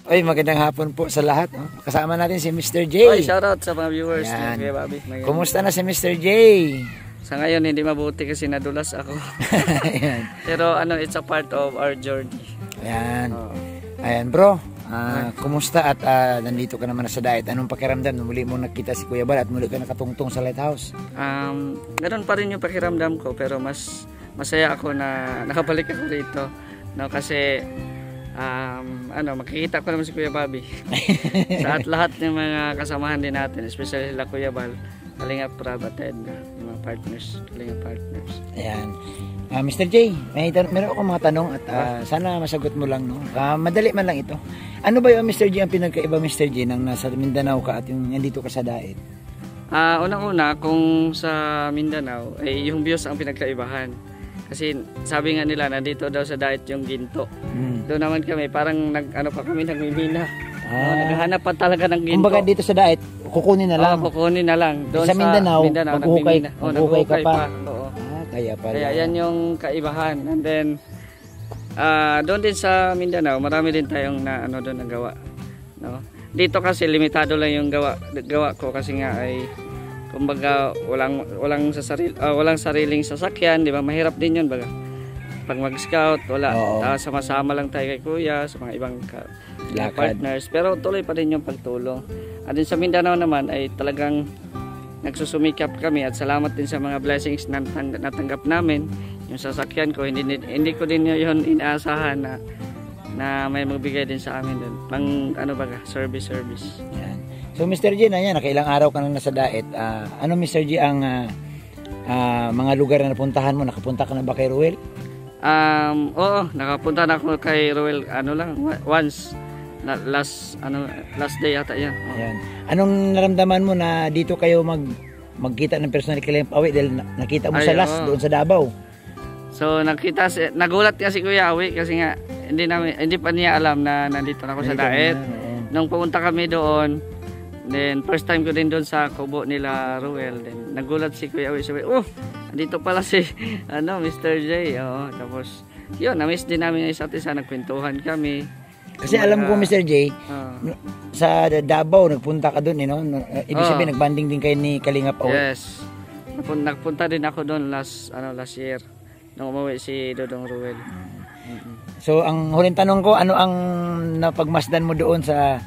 Oy, magandang hapon po sa lahat. Oh. Kasama natin si Mr. J. Oy, shoutout sa mga viewers. Kuya Bobby. Kumusta na si Mr. J? Sa ngayon, hindi mabuti kasi nadulas ako. Pero it's a part of our journey. Ayan. Ayan bro, kumusta at nandito ka naman na sa diet. Anong pakiramdam? Muli mo nakita si Kuya Bal at muli ka nakatungtong sa lighthouse. Ganoon pa rin yung pakiramdam ko, pero mas masaya ako na nakabalik ako rito. No, kasi makikita ko naman si Kuya Bobby. Sa lahat ng mga kasamahan din natin, especially sila Kuya Bal, Kalingap Prab at Edna, yung mga partners, Kalingap partners. Ayan. Mr. J, meron akong mga tanong at sana masagot mo lang, no? Madali man lang ito. Ano ba yung Mr. J ang pinagkaiba, Mr. J, nang nasa Mindanao ka at yung nandito ka sa Daet? Unang-una, kung sa Mindanao, yung views ang pinagkaibahan. Kasi sabi nga nila, nandito daw sa Daet yung ginto. Doon naman kami, parang kami nagmimina. Naghahanap pa talaga ng ginto. Kumbaga dito sa Daet, kukunin na lang. Kukunin na lang. Doon sa Mindanao, maghuhukay ka pa. Oo. Kaya pala. Kaya yan yung kaibahan. And then, doon din sa Mindanao, marami din tayong doon nagawa. No? Dito kasi limitado lang yung gawa ko kasi nga ay kumbaga walang sariling sasakyan, di ba? Mahirap din 'yun baga. Pag mag-scout, wala. Sama-sama lang tayo kay Kuya sa mga ibang partners, pero tuloy pa din yung pagtulong. At din sa Mindanao naman ay talagang nagsusumikap kami at salamat din sa mga blessings na natanggap namin. Yung sasakyan ko, hindi ko din yun inaasahan na may magbigay din sa amin doon. Pang service. Yan. So Mr. J, nakailang araw ka nang nasa Daet. Ano Mr. J ang mga lugar na napuntahan mo? Nakapunta ka na ba kay Ruel? Oo, nakapunta na ako kay Ruel once. Last day yata yan. Ayan. Anong naramdaman mo na dito kayo magkita ng personal kay Kalingap Awi dahil nakita mo sa last doon sa Davao? So nagulat kasi Kuya Awi kasi nga hindi pa niya alam na nandito na ako sa Daet. Nung pumunta kami doon, then first time ko din doon sa kubo nila Ruel, then nagulat si Kuya Awi, sabi, nandito pala si Mr. J. Tapos yun, na-miss din namin yung isa't isa, nagkwentuhan kami. Kasi alam ko Mr. J, sa Davao nagpunta ka doon, ibig sabihin nagbanding din kayo ni Kalingap Awi. Yes. Nagpunta din ako doon last year nung umuwi si Dodong Ruel. So ang huling tanong ko, ano ang napagmasdan mo doon sa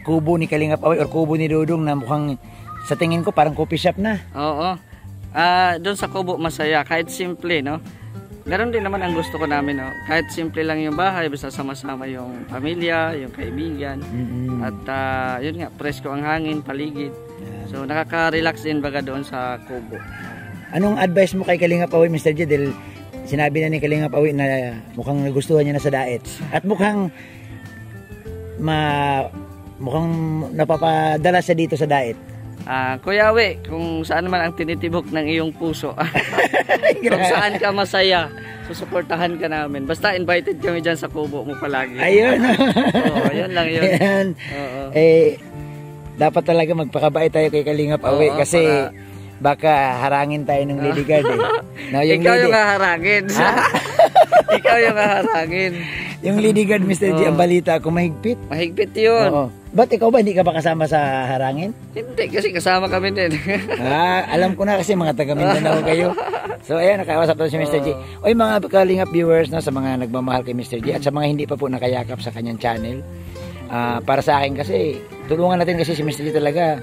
kubo ni Kalingap Awi or kubo ni Dodong na mukhang sa tingin ko parang coffee shop na? Oo. Doon sa kubo masaya, kahit simple, no? Meron din naman ang gusto ko namin, no? Kahit simple lang yung bahay, basta sama-sama yung pamilya, yung kaibigan. At yun nga, presko ang hangin, paligid. So nakaka-relax din baga doon sa kubo. Anong advice mo kay Kalingap Awi, Mr. J? Dahil sinabi na ni Kalingap Awi na mukhang nagustuhan niya na sa Daet. At mukhang napapadala siya dito sa Daet. Kuya Awi, kung saan man ang tinitibok ng iyong puso, kung saan ka masaya, susuportahan ka namin. Basta invited kami dyan sa kubo mo palagi. Ayun. Yun lang yun. Ayan. Dapat talaga magpakabait tayo kay Kalingap Awi kasi baka harangin tayo ng lady guard No, ikaw yung haharangin. Ikaw yung haharangin. Yung lady guard, Mr. J, ang balita ko mahigpit. Mahigpit yun. Oo. Ba't ikaw ba, hindi ka ba kasama sa harangin? Hindi, kasi kasama kami din. Alam ko na kasi mga taga Mindanao kayo. So ayan, nakausap na si Mr. J. Oy mga Kalingap viewers, sa mga nagmamahal kay Mr. J at sa mga hindi pa po nakayakap sa kanyang channel. Para sa akin kasi, tulungan natin kasi si Mr. J talaga.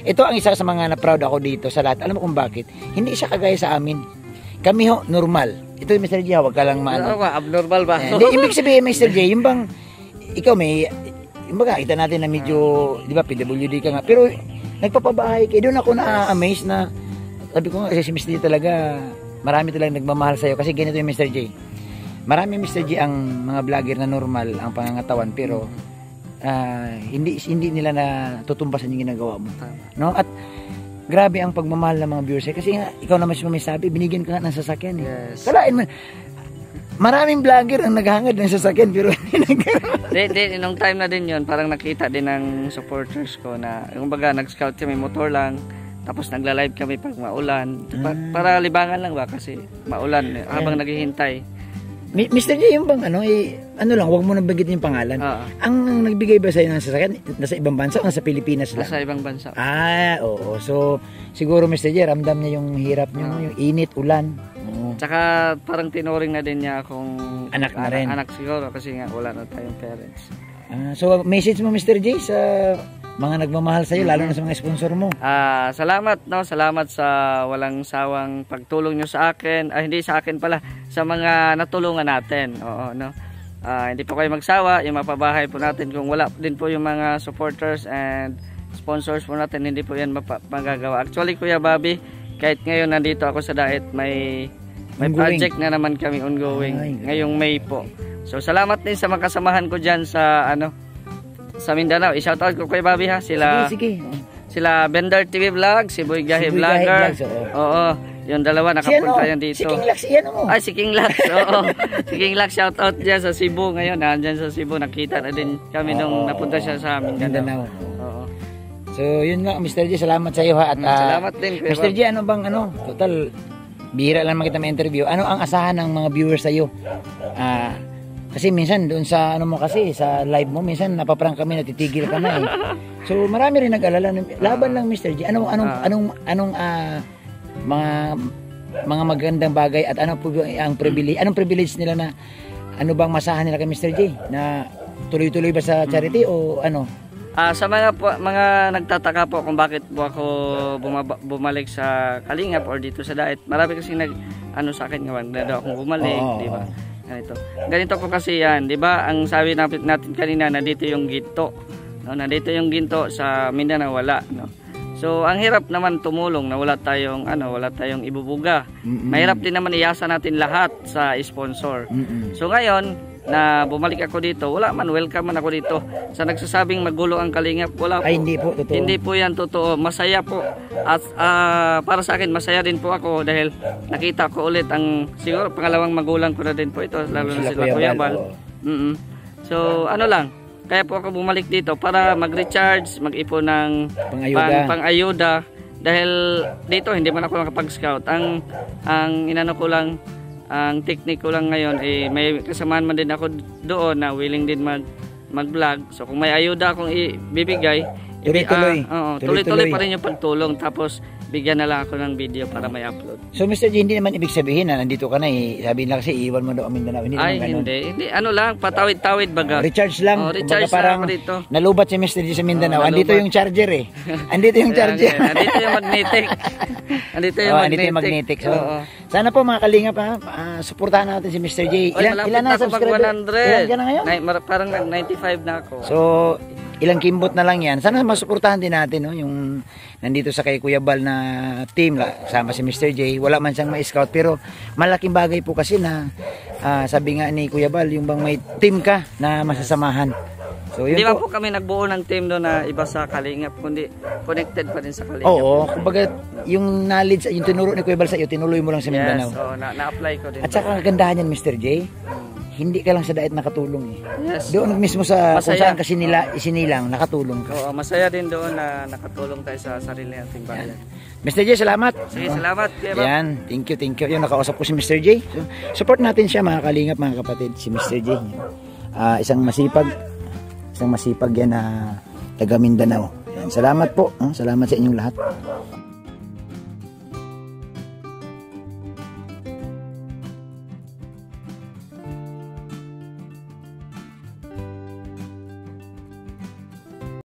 Ito ang isa sa mga na-proud ako dito sa lahat. Alam mo kung bakit? Hindi siya kagaya sa amin. Kami normal. Ito Mr. J, wag ka lang abnormal ba? Ibig sabihin Mr. J, yung bang ikaw kita natin na medyo, di ba, PWD ka nga. Pero nagpapabahay kayo. Doon ako na-amaze na, sabi ko nga, kasi si Mr. J talaga, marami talagang nagmamahal sa'yo. Kasi ganito yung Mr. J. Marami Mr. J ang mga vlogger na normal ang pangangatawan, pero hindi nila na tutumbasan yung ginagawa mo. No? At grabe ang pagmamahal ng mga viewers. Kasi nga, ikaw naman may sabi, binigyan ka nga ng sasakyan. Yes. Kalain mo, maraming vlogger ang naghangad ng sasakyan, pero nung time na din yon, parang nakita din ng supporters ko na, kumbaga, nag-scout kami, motor lang, tapos nagla-live kami pag maulan. Para libangan lang ba, kasi maulan, habang naghihintay. Mr. J, yung bang ano lang, wag mo nang banggitin yung pangalan. Ang nagbigay ba sa'yo ng sasakyan, nasa ibang bansa o nasa Pilipinas lang? Nasa ibang bansa. Oo. So, siguro Mr. J, ramdam niya yung hirap niyo, yung init, ulan. Tsaka parang tinuring na din niya akong anak na rin. Anak siguro kasi nga wala na tayong parents. So, message mo Mr. J sa mga nagmamahal sa'yo, lalo na sa mga sponsor mo. Salamat, no? Salamat sa walang sawang pagtulong nyo sa akin. Hindi sa akin pala, sa mga natulungan natin. Oo, no? Hindi po kayo magsawa, yung mapabahay po natin. Kung wala din po yung mga supporters and sponsors po natin, hindi po yan magagawa. Actually, Kuya Bobby, kahit ngayon nandito ako sa Daet, may project na naman kami ongoing. Ngayong May po. So, salamat din sa mga kasamahan ko dyan sa Mindanao. I-shoutout ko kay Bobby ha. Sige. Sila Bender TV Vlog, si Boy Gahi Vlogger. Oo. Yung dalawa nakapunta yan dito. Si King Lax, yan mo. Ay, si King Lax. Oo. Si King Lax, shoutout dyan sa Cebu ngayon. Nandyan sa Cebu. Nakita na din kami nung napunta siya sa Mindanao. Oo. So, yun nga, Mr. J, salamat sa iyo ha. At, salamat din. Mr. J, total, bihira lang makita may interview. Ano ang asahan ng mga viewers sa iyo? Kasi minsan doon sa sa live mo minsan napaprank kami, natitigil ka na eh. So marami rin nag-alala laban lang Mr. J. Anong mga magandang bagay at ano po ang privilege? Anong privilege nila na ano bang masahan nila kay Mr. J na tuloy-tuloy ba sa charity o ano? Sa mga nagtataka po kung bakit po ako bumalik sa Kalingap or dito sa Daet, marami kasi sa akin ngayon na daw akong bumalik, di ba? Ganito po kasi yan, di ba? Ang sabi natin kanina, nandito yung ginto. No? Nandito yung ginto sa Mindanao, wala. No? So, ang hirap naman tumulong na wala tayong ibubuga. Mahirap din naman iasa natin lahat sa sponsor. So, ngayon, na bumalik ako dito, wala man, welcome man ako dito. Sa nagsasabing magulo ang Kalingap, wala po. Ay, hindi po totoo. Hindi po yan totoo. Masaya po. At para sa akin, masaya din po ako dahil nakita ko ulit siguro pangalawang magulang ko na din po ito, lalo na sila Kuya Bal. So, kaya po ako bumalik dito para mag-recharge, mag-ipon ng pang-ayuda. Dahil dito, hindi man ako nakapag-scout. Ang inano ko lang, ang technique ko lang ngayon may kasamaan man din ako doon na willing din mag-vlog. So kung may ayuda akong ibibigay, tuloy-tuloy pa rin yung pagtulong, tapos bigyan na lang ako ng video para may upload. So Mr. J, hindi naman ibig sabihin na nandito ka na sabi nila kasi iwan mo daw ang Mindanao. Hindi. Patawid-tawid baga. Recharge lang. Recharge parang dito. Nalubat si Mr. J sa Mindanao. Andito yung charger Andito yung charger. Andito yung magnetic. Andito yung magnetic. So, sana po mga Kalingap suportahan natin si Mr. J. Ilan na subscriber? 100. Ilan ka na ngayon? Parang 95 na ako. So, ilang kimbot na lang yan. Sana masuportahan din natin yung nandito sa kay Kuya Bal na team, kasama si Mr. J. Wala man siyang ma-scout, pero malaking bagay po kasi na sabi nga ni Kuya Bal, yung bang may team ka na masasamahan. So, hindi ba po kami nagbuo ng team doon na iba sa Kalingap, kundi connected pa din sa Kalingap. Oo, kumbaga yung knowledge, yung tinuro ni Kuya Bal sa iyo, tinuloy mo lang sa Mindanao. Yes, na-apply ko din. At saka kagandahan yan Mr. J, hindi ka lang sa Daet nakatulong Yes. Doon mismo sa kung saan kasi isinilang, nakatulong ka. Oo, masaya din doon na nakatulong tayo sa sarili nating bayan. Mr. J, salamat. Sige, salamat. Yan, thank you. Yung nakausap ko si Mr. J. So, support natin siya mga Kalingap, mga kapatid, si Mr. J. Isang masipag yan na taga Mindanao. Yan, salamat po. Salamat sa inyong lahat.